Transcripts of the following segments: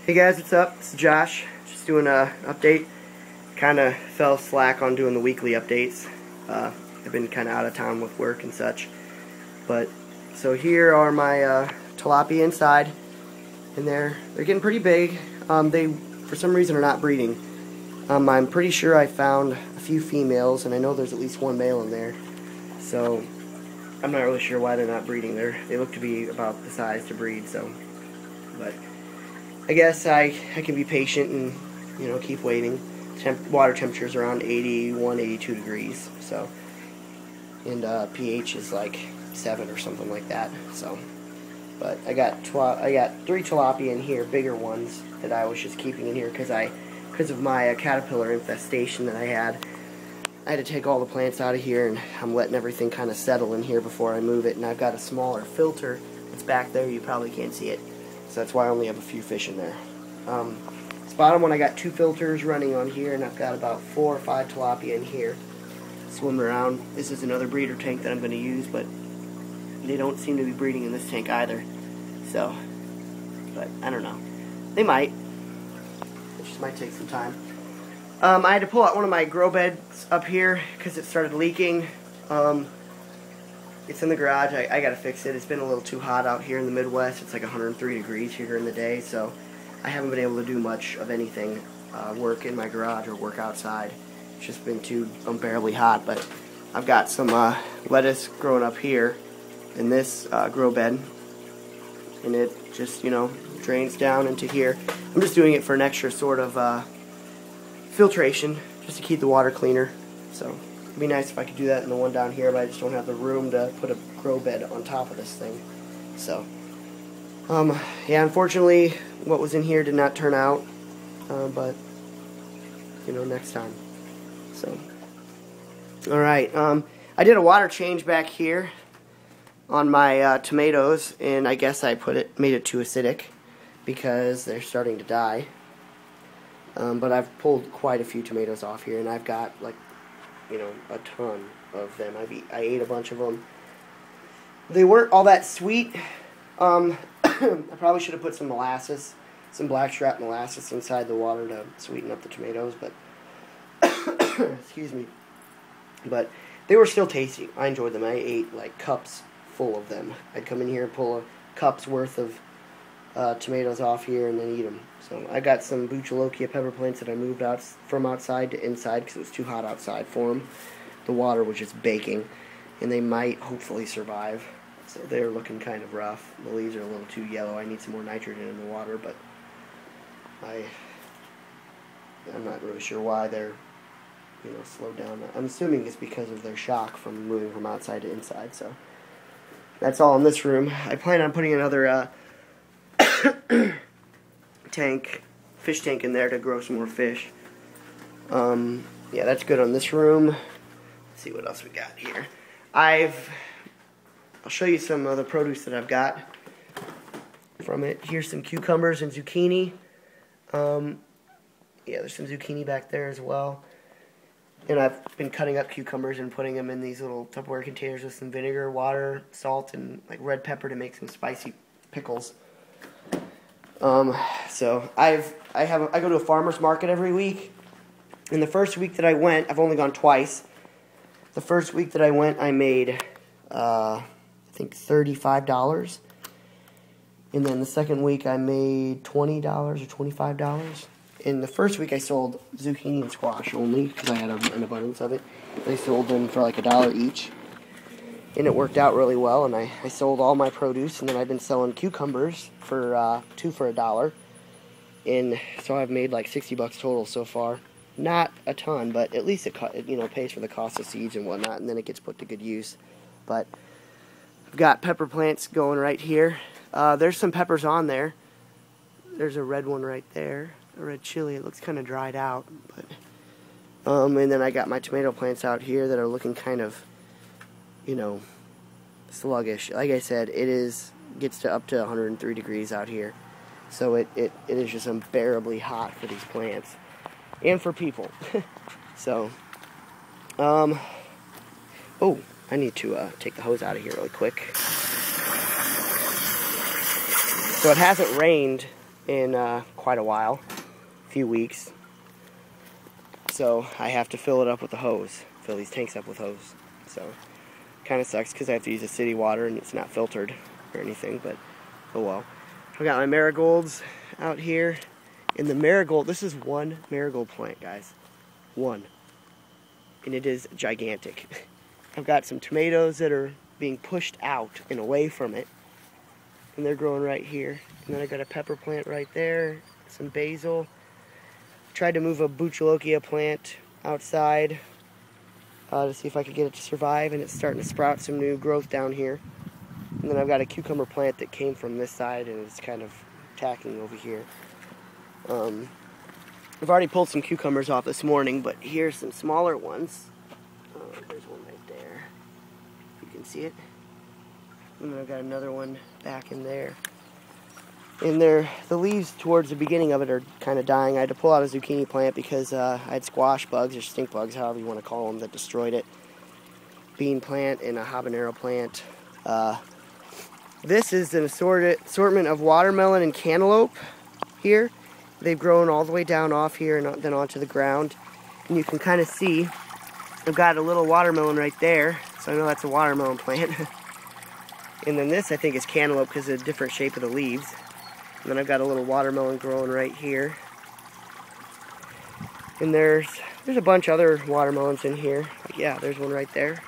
Hey guys, what's up? This is Josh. Just doing a update. Kind of fell slack on doing the weekly updates. I've been kind of out of town with work and such. But so here are my tilapia inside, and they're getting pretty big. They for some reason are not breeding. I'm pretty sure I found a few females, and I know there's at least one male in there. So I'm not really sure why they're not breeding. They look to be about the size to breed. So, but I guess I can be patient and keep waiting. Water temperature is around 81, 82 degrees. So, and pH is like 7 or something like that. So, but I got 3 tilapia in here, bigger ones that I was just keeping in here because of my caterpillar infestation that I had. I had to take all the plants out of here, and I'm letting everything kind of settle in here before I move it. And I've got a smaller filter that's back there. You probably can't see it, so that's why I only have a few fish in there. This bottom one, I got 2 filters running on here, and I've got about 4 or 5 tilapia in here swimming around. This is another breeder tank that I'm going to use, but they don't seem to be breeding in this tank either. So, but I don't know. They might. It just might take some time. I had to pull out one of my grow beds up here because it started leaking. It's in the garage. I gotta fix it. It's been a little too hot out here in the Midwest. It's like 103 degrees here during the day, so I haven't been able to do much of anything, work in my garage or work outside. It's just been too unbearably hot. But I've got some lettuce growing up here in this grow bed, and it just drains down into here. I'm just doing it for an extra sort of filtration, just to keep the water cleaner. So it'd be nice if I could do that in the one down here, but I just don't have the room to put a grow bed on top of this thing. So yeah, unfortunately what was in here did not turn out, but next time. So alright, I did a water change back here on my tomatoes, and I guess I made it too acidic because they're starting to die. But I've pulled quite a few tomatoes off here, and I've got like, a ton of them. I ate a bunch of them. They weren't all that sweet. I probably should have put some molasses, some blackstrap molasses inside the water to sweeten up the tomatoes, but excuse me. But they were still tasty. I enjoyed them. I ate like cups full of them. I'd come in here and pull a cup's worth of tomatoes off here and then eat them. So I got some Buchalokia pepper plants that I moved out from outside to inside because it was too hot outside for them. The water was just baking, and they might hopefully survive. So they're looking kind of rough. The leaves are a little too yellow. I need some more nitrogen in the water, but I'm not really sure why they're slowed down. I'm assuming it's because of their shock from moving from outside to inside. So that's all in this room. I plan on putting another fish tank in there to grow some more fish. Yeah, that's good on this room. Let's see what else we got here. I'll show you some of the produce that I've got from it. Here's some cucumbers and zucchini. Yeah, there's some zucchini back there as well. And I've been cutting up cucumbers and putting them in these little Tupperware containers with some vinegar, water, salt, and like red pepper to make some spicy pickles. So I go to a farmer's market every week, and the first week that I went, I've only gone twice. The first week that I went, I made, I think $35, and then the second week I made $20 or $25. In the first week I sold zucchini and squash only, because I had an abundance of it. I sold them for like $1 each. And it worked out really well, and I sold all my produce, and then I've been selling cucumbers for 2 for $1, and so I've made like $60 total so far. Not a ton, but at least it pays for the cost of seeds and whatnot, and then it gets put to good use. But I've got pepper plants going right here. There's some peppers on there. There's a red one right there, a red chili. It looks kind of dried out, but and then I got my tomato plants out here that are looking kind of sluggish. Like I said, gets to up to 103 degrees out here. So it is just unbearably hot for these plants. And for people. So, oh, I need to take the hose out of here really quick. So it hasn't rained in quite a while, a few weeks. So I have to fill it up with the hose, fill these tanks up with hose. So kind of sucks because I have to use the city water and it's not filtered or anything, but oh well. I've got my marigolds out here. And the marigold, this is one marigold plant, guys. One. And it is gigantic. I've got some tomatoes that are being pushed out and away from it. And they're growing right here. And then I got a pepper plant right there, some basil. Tried to move a Buchalokia plant outside to see if I could get it to survive, and it's starting to sprout some new growth down here. And then I've got a cucumber plant that came from this side and is kind of attacking over here. I've already pulled some cucumbers off this morning, but here's some smaller ones. There's one right there. You can see it. And then I've got another one back in there. And the leaves towards the beginning of it are kind of dying. I had to pull out a zucchini plant because I had squash bugs, or stink bugs, however you want to call them, that destroyed it. Bean plant and a habanero plant. This is an assortment of watermelon and cantaloupe here. They've grown all the way down off here and then onto the ground. And you can kind of see I've got a little watermelon right there, so I know that's a watermelon plant. And then this I think is cantaloupe because of the different shape of the leaves. And then I've got a little watermelon growing right here. And there's a bunch of other watermelons in here. Like, yeah, there's one right there.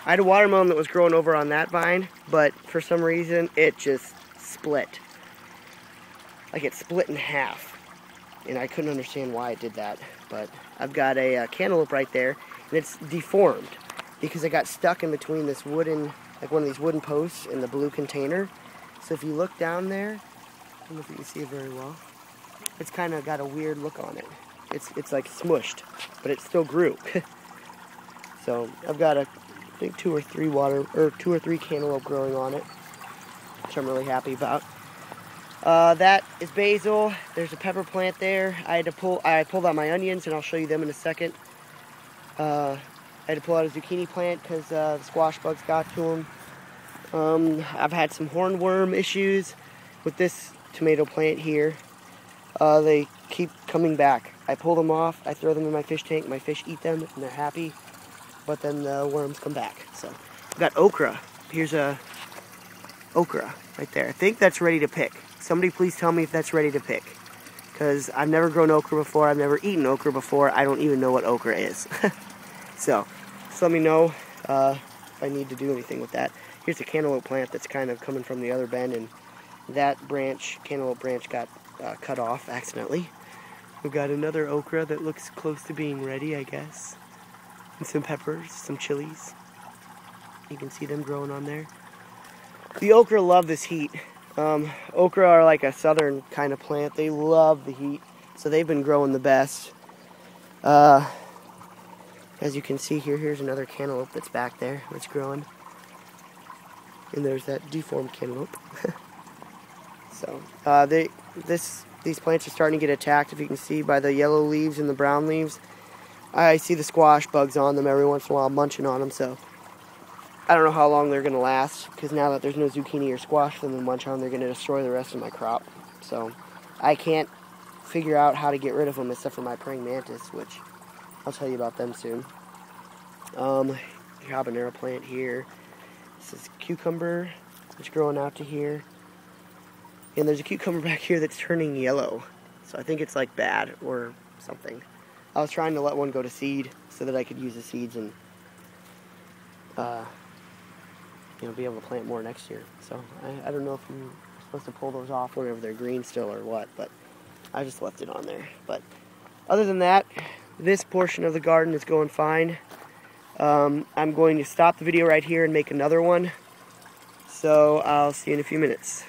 I had a watermelon that was growing over on that vine, but for some reason it just split. Like it split in half. And I couldn't understand why it did that. But I've got a cantaloupe right there, and it's deformed because it got stuck in between this wooden, like one of these wooden posts in the blue container. So if you look down there, I don't know if you can see it very well, it's kind of got a weird look on it. It's like smushed, but it still grew. So I've got I think two or three cantaloupe growing on it, which I'm really happy about. That is basil. There's a pepper plant there. I pulled out my onions, and I'll show you them in a second. I had to pull out a zucchini plant because the squash bugs got to them. I've had some hornworm issues with this tomato plant here. They keep coming back. I pull them off, I throw them in my fish tank, my fish eat them, and they're happy. But then the worms come back. So I've got okra. Here's a okra right there. I think that's ready to pick. Somebody please tell me if that's ready to pick. Because I've never grown okra before. I've never eaten okra before. I don't even know what okra is. So just let me know if I need to do anything with that. Here's a cantaloupe plant that's kind of coming from the other bend, and that cantaloupe branch got cut off accidentally. We've got another okra that looks close to being ready, I guess. And some peppers, some chilies. You can see them growing on there. The okra love this heat. Okra are like a southern kind of plant. They love the heat, so they've been growing the best. As you can see here, here's another cantaloupe that's back there that's growing. And there's that deformed cantaloupe. So, these plants are starting to get attacked, if you can see, by the yellow leaves and the brown leaves. I see the squash bugs on them every once in a while, munching on them, so I don't know how long they're going to last, because now that there's no zucchini or squash for them to munch on, they're going to destroy the rest of my crop. So, I can't figure out how to get rid of them except for my praying mantis, which I'll tell you about them soon. Habanero plant here. This is cucumber. It's growing out to here. And there's a cucumber back here that's turning yellow. So I think it's like bad or something. I was trying to let one go to seed so that I could use the seeds and be able to plant more next year. So I don't know if I'm supposed to pull those off whenever they're green still or what, but I just left it on there. But other than that, this portion of the garden is going fine. I'm going to stop the video right here and make another one. So I'll see you in a few minutes.